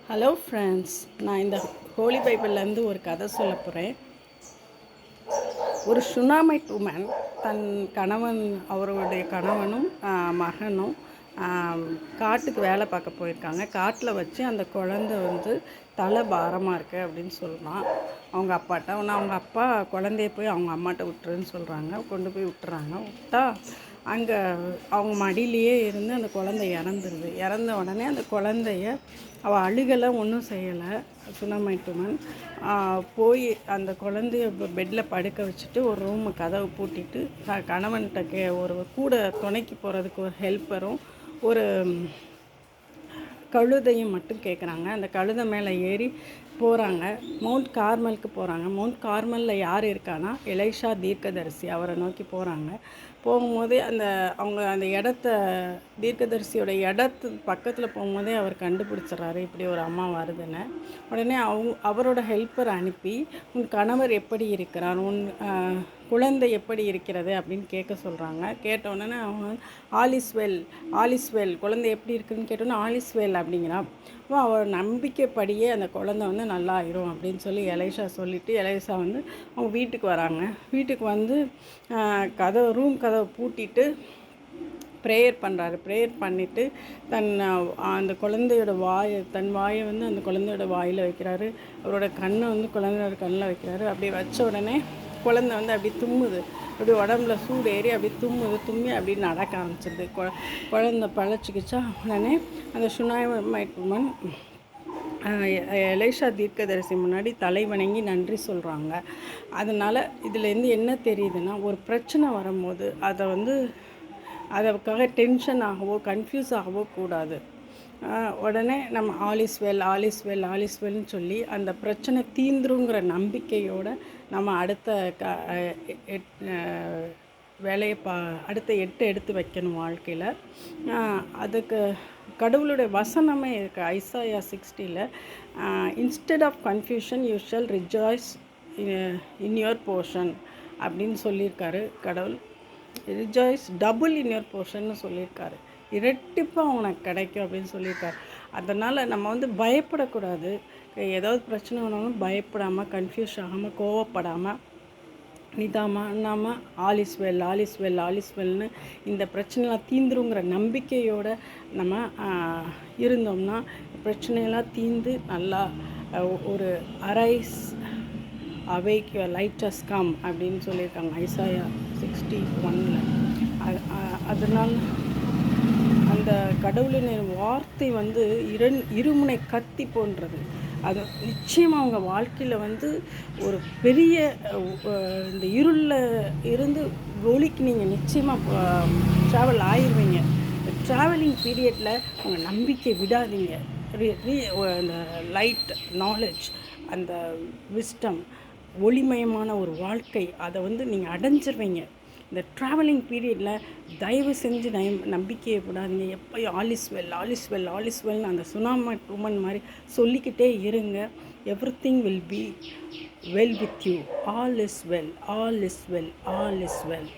Hello friends, நான் இந்த ஹோலி பைபிள்லேருந்து ஒரு கதை சொல்ல போகிறேன். ஒரு சுனாமைட் உமன் தன் அவருடைய கணவனும் மகனும் காட்டுக்கு வேலை பார்க்க போயிருக்காங்க. காட்டில் வச்சு அந்த குழந்தை தலை பாரமாக இருக்குது அப்படின்னு சொல்லலாம் அவங்க அப்பாட்ட. ஆனால் அவங்க அப்பா குழந்தைய போய் அவங்க அம்மாட்ட விட்டுருன்னு சொல்கிறாங்க. கொண்டு போய் விட்டுறாங்க. விட்டா அங்கே அவங்க மடியிலேயே இருந்து அந்த குழந்தை இறந்துருது. இறந்த உடனே அந்த குழந்தைய அவள் அழுகலை, ஒன்றும் செய்யலை. சுனமைட்டுமன் போய் அந்த குழந்தைய பெட்டில் படுக்க வச்சுட்டு ஒரு ரூமு கதவை பூட்டிட்டு கணவன்கிட்ட ஒரு கூட துணைக்கு போகிறதுக்கு ஒரு ஹெல்ப்பரும் ஒரு கழுதையும் மட்டும் கேட்குறாங்க. அந்த கழுதை மேலே ஏறி போகிறாங்க. மவுண்ட் கார்மலுக்கு போகிறாங்க. மவுண்ட் கார்மலில் யார் இருக்கான்னா எலைஷா தீர்க்கதரிசி. அவரை நோக்கி போகிறாங்க. போகும்போதே அவங்க அந்த தீர்க்கதரிசியோட பக்கத்தில் போகும்போதே அவர் கண்டுபிடிச்சிட்றாரு இப்படி ஒரு அம்மா வருதுன்னு. உடனே அவரோட ஹெல்ப்பரை அனுப்பி உன் கணவர் எப்படி இருக்கிறார், உன் குழந்தை எப்படி இருக்கிறது அப்படின்னு கேட்க சொல்கிறாங்க. கேட்ட உடனே அவங்க ஆலிஸ்வெல் குழந்தை எப்படி இருக்குதுன்னு கேட்டோன்னே ஆலிஸ்வெல் அப்படிங்கிறான். அவள் நம்பிக்கைப்படியே அந்த குழந்தை நல்லா ஆயிரும் அப்படின்னு சொல்லி எலைஷா சொல்லிவிட்டு எலைஷா அவங்க வீட்டுக்கு வராங்க. வீட்டுக்கு ரூம் கதவை பூட்டிட்டு ப்ரேயர் பண்ணுறாரு. ப்ரேயர் பண்ணிவிட்டு அந்த குழந்தையோட தன் வாயை அந்த குழந்தையோட வாயில் வைக்கிறாரு. அவரோட கண்ணை குழந்தையோட கண்ணில் வைக்கிறாரு. அப்படி வச்ச உடனே குழந்தை அப்படி தும்முது. அப்படி உடம்புல சூடு ஏறி அப்படி தும்மி அப்படி நடக்க ஆரம்பிச்சிருது. குழந்தை பழச்சிக்கிச்சா உடனே அந்த சுனாமைட் உமன் எலைஷா தீர்க்கதரிசி முன்னாடி தலை வணங்கி நன்றி சொல்கிறாங்க. அதனால் இதுலேருந்து என்ன தெரியுதுன்னா, ஒரு பிரச்சனை வரும்போது அதுக்காக டென்ஷன் ஆகவோ கன்ஃபியூஸ் ஆகவோ கூடாது. உடனே நம்ம ஆலிஸ்வெல்னு சொல்லி அந்த பிரச்சனை தீந்துருங்கிற நம்பிக்கையோடு நம்ம அடுத்த வேலையை அடுத்த எடுத்து வைக்கணும் வாழ்க்கையில். அதுக்கு கடவுளுடைய வசனமே இருக்குது. Isaiah 60 instead of confusion you shall rejoice in your portion அப்படின்னு சொல்லியிருக்காரு கடவுள். ரிஜாய்ஸ் டபுள் இன் யுவர் போர்ஷன்னு சொல்லியிருக்காரு. இரட்டிப்பாக உனக்கு கிடைக்கும் அப்படின்னு சொல்லியிருக்காரு. அதனால் நம்ம பயப்படக்கூடாது. ஏதாவது பிரச்சனை வேணாலும் பயப்படாமல், கன்ஃபியூஸ் ஆகாமல், கோவப்படாமல், நிதானமாக ஆலிஸ்வெல்னு இந்த பிரச்சனைலாம் தீந்துருங்கிற நம்பிக்கையோடு நம்ம இருந்தோம்னா பிரச்சனையெல்லாம் தீந்து நல்லா ஒரு arise awake your light has come அப்படின்னு சொல்லியிருக்காங்க ஐசாயா 61. அதனால் அந்த கடவுளின் வார்த்தை இருமுனை கத்தி போன்றது. அது நிச்சயமாக அவங்க வாழ்க்கையில் ஒரு பெரிய இந்த இருளில் இருந்து ஒளிக்கு நீங்கள் நிச்சயமாக ட்ராவல் ஆயிடுவீங்க. ட்ராவலிங் பீரியடில் உங்கள் நம்பிக்கை விடாதீங்க. அந்த லைட் நாலேஜ், அந்த விஸ்டம், ஒளிமயமான ஒரு வாழ்க்கை, அதை நீங்கள் அடைஞ்சிருவீங்க. இந்த ட்ராவலிங் பீரியடில் தயவு செஞ்சு நம்பிக்கையை விடாதீங்க. எப்போயும் ஆலிஸ்வெல்னு அந்த சுனாமைட் உமன் மாதிரி சொல்லிக்கிட்டே இருங்க. Everything will be well with you. All is well.